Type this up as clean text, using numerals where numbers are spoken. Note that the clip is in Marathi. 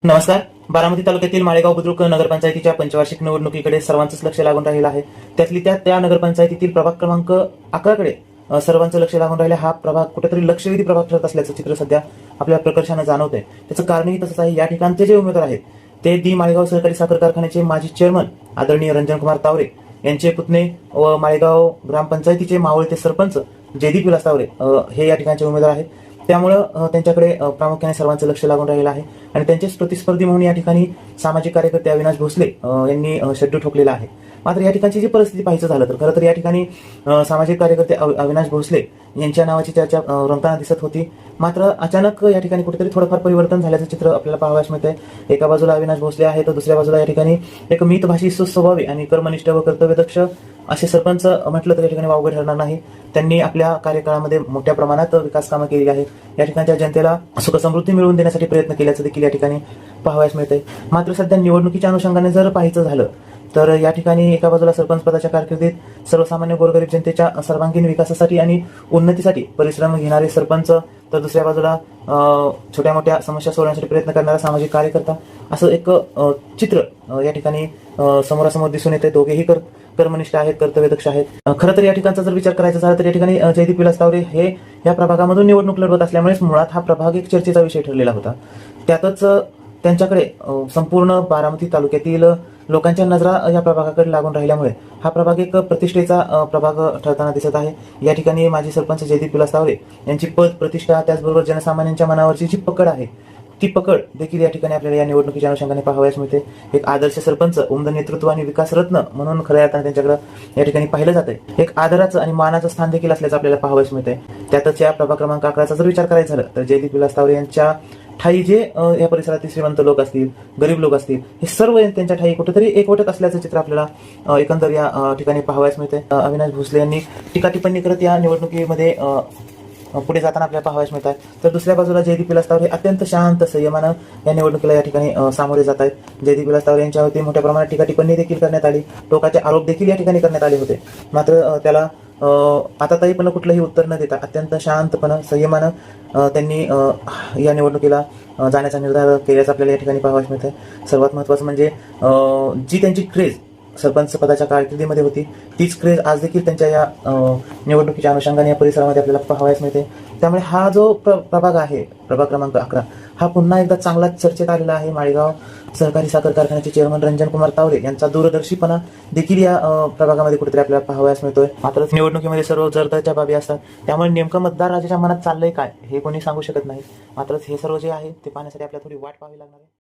नमस्कार. बारामती तालुक्यातील माळेगाव बुद्रुक नगरपंचायतीच्या पंचवार्षिक निवडणुकीकडे सर्वांचंच लक्ष लागून राहिलं आहे. त्यातली त्या नगरपंचायतीतील प्रभाग क्रमांक 11 कडे सर्वांचं लक्ष लागून राहिलं. हा प्रभाग कुठेतरी लक्षवेधी प्रभाग ठरत असल्याचं चित्र सध्या आपल्या प्रकर्षानं जाणवतंय. त्याचं कारणही तसंच आहे. या ठिकाणचे जे उमेदवार आहेत ते दी माळेगाव सहकारी साखर कारखान्याचे माजी चेअरमन आदरणीय रंजनकुमार तावरे यांचे पुतणे व माळेगाव ग्रामपंचायतीचे मावळते सरपंच जयदीप विलास तावरे हे या ठिकाणचे उमेदवार आहेत. त्यामुळं त्यांच्याकडे प्रामुख्याने सर्वांचं लक्ष लागून राहिलं आहे आणि त्यांचेच प्रतिस्पर्धी म्हणून या ठिकाणी सामाजिक कार्यकर्ते अविनाश भोसले यांनी शड्डू ठोकलेला आहे. मात्र या ठिकाणची जी परिस्थिती पाहायचं झालं तर खरं तर या ठिकाणी सामाजिक कार्यकर्ते अविनाश भोसले यांच्या नावाची चर्चा रंगताना दिसत होती. मात्र अचानक या ठिकाणी कुठेतरी थोडंफार परिवर्तन झाल्याचं चित्र आपल्याला पाहावयास मिळतंय. एका बाजूला अविनाश भोसले आहे तर दुसऱ्या बाजूला या ठिकाणी एक मितभाषी, सुस्वभावी आणि कर्मनिष्ठ व कर्तव्यदक्ष असे सरपंच म्हटलं तर या ठिकाणी वावगं ठरणार नाही. त्यांनी आपल्या कार्यकाळामध्ये मोठ्या प्रमाणात विकास कामं केली आहेत. या ठिकाणच्या जनतेला सुख समृद्धी मिळवून देण्यासाठी प्रयत्न केल्याचं देखील या ठिकाणी पाहावयास मिळतंय. मात्र सध्या निवडणुकीच्या अनुषंगाने जर पाहायचं झालं तर या ठिकाणी एका बाजूला सरपंच पदाच्या कारकिर्दीत सर्वसामान्य गोरगरीब जनतेच्या सर्वांगीण विकासासाठी आणि उन्नतीसाठी परिश्रम घेणारे सरपंच, तर दुसऱ्या बाजूला छोट्या मोठ्या समस्या सोडवण्यासाठी प्रयत्न करणारा सामाजिक कार्यकर्ता, असं एक चित्र या ठिकाणी समोरासमोर दिसून येते. दोघेही कर्मनिष्ठ आहेत, कर्तव्यदक्ष आहेत. खरं तर या ठिकाणचा जर विचार करायचा झाला तर या ठिकाणी जयदीप विलास तावरे हे या प्रभागामधून निवडणूक लढवत असल्यामुळेच मुळात हा प्रभाग एक चर्चेचा विषय ठरलेला होता. त्यातच त्यांच्याकडे संपूर्ण बारामती तालुक्यातील लोकांच्या नजरा या प्रभागाकडे लागून राहिल्यामुळे हा प्रभाग एक प्रतिष्ठेचा प्रभाग ठरताना दिसत आहे. या ठिकाणी माजी सरपंच जयदीप विलास तावरे यांची पद, प्रतिष्ठा, त्याचबरोबर जनसामान्यांच्या मनावरची जी पकड आहे ती पकड देखील या ठिकाणी आपल्याला या निवडणुकीच्या अनुषंगाने पाहावयास मिळते. एक आदर्श सरपंच, उमद नेतृत्व आणि विकास रत्न म्हणून खऱ्या अर्थाने त्यांच्याकडे या ठिकाणी पाहिलं जातंय. एक आदराचं आणि मानाचं स्थान देखील असल्याचं आपल्याला पाहावयास मिळतंय. त्यातच या प्रभाग क्रमांक 11चा जर विचार करायचा झाला तर जयदीप विलास तावरे यांच्या ठाई जे या परिसरातील श्रीमंत लोक असतील, गरीब लोक असतील, हे सर्व त्यांच्या ठाई कुठेतरी एकवटत असल्याचं चित्र आपल्याला एकंदर या ठिकाणी पाहावयास मिळते. अविनाश भोसले यांनी टीका टिप्पणी करत या निवडणुकीमध्ये पुढे जाताना आपल्याला पाहावयास मिळत आहे. तर दुसऱ्या बाजूला जयदीप विलास तावरे अत्यंत शांत संयमानं या निवडणुकीला या ठिकाणी सामोरे जात आहेत. जयदीप विलास तावरे यांच्यावरती मोठ्या प्रमाणात टीका टिप्पणी देखील करण्यात आली, टोकाचे आरोप देखील या ठिकाणी करण्यात आले होते. मात्र त्याला आता पण कुठलंही उत्तर न देता अत्यंत शांतपणे, संयमानं त्यांनी या निवडणुकीला जाण्याचा निर्धार केल्याचं आपल्याला या ठिकाणी पाहावयास मिळतंय. सर्वात महत्त्वाचं म्हणजे जी त्यांची क्रेज सरपंच पदाच्या कारकिर्दीमध्ये होती तीच क्रेज आज देखील त्यांच्या या निवडणुकीच्या अनुषंगाने या परिसरामध्ये आपल्याला पाहावयास मिळते. त्यामुळे हा जो प्रभाग आहे, प्रभाग क्रमांक 11, हा पुन्हा एकदा चांगलाच चर्चेत आलेला आहे. माळेगाव सहकारी साखर कारखान्याचे चेअरमन रंजनकुमार तावरे यांचा दूरदर्शीपणा देखील या प्रभागामध्ये कुठेतरी आपल्याला पाहावयास मिळतोय. मात्र निवडणुकीमध्ये सर्व जरदाच्या बाबी असतात, त्यामुळे नेमकं मतदार राजाच्या मनात चाललंय काय हे कोणी सांगू शकत नाही. मात्र हे सर्व जे आहे ते पाहण्यासाठी आपल्याला थोडी वाट पाहावी लागणार आहे.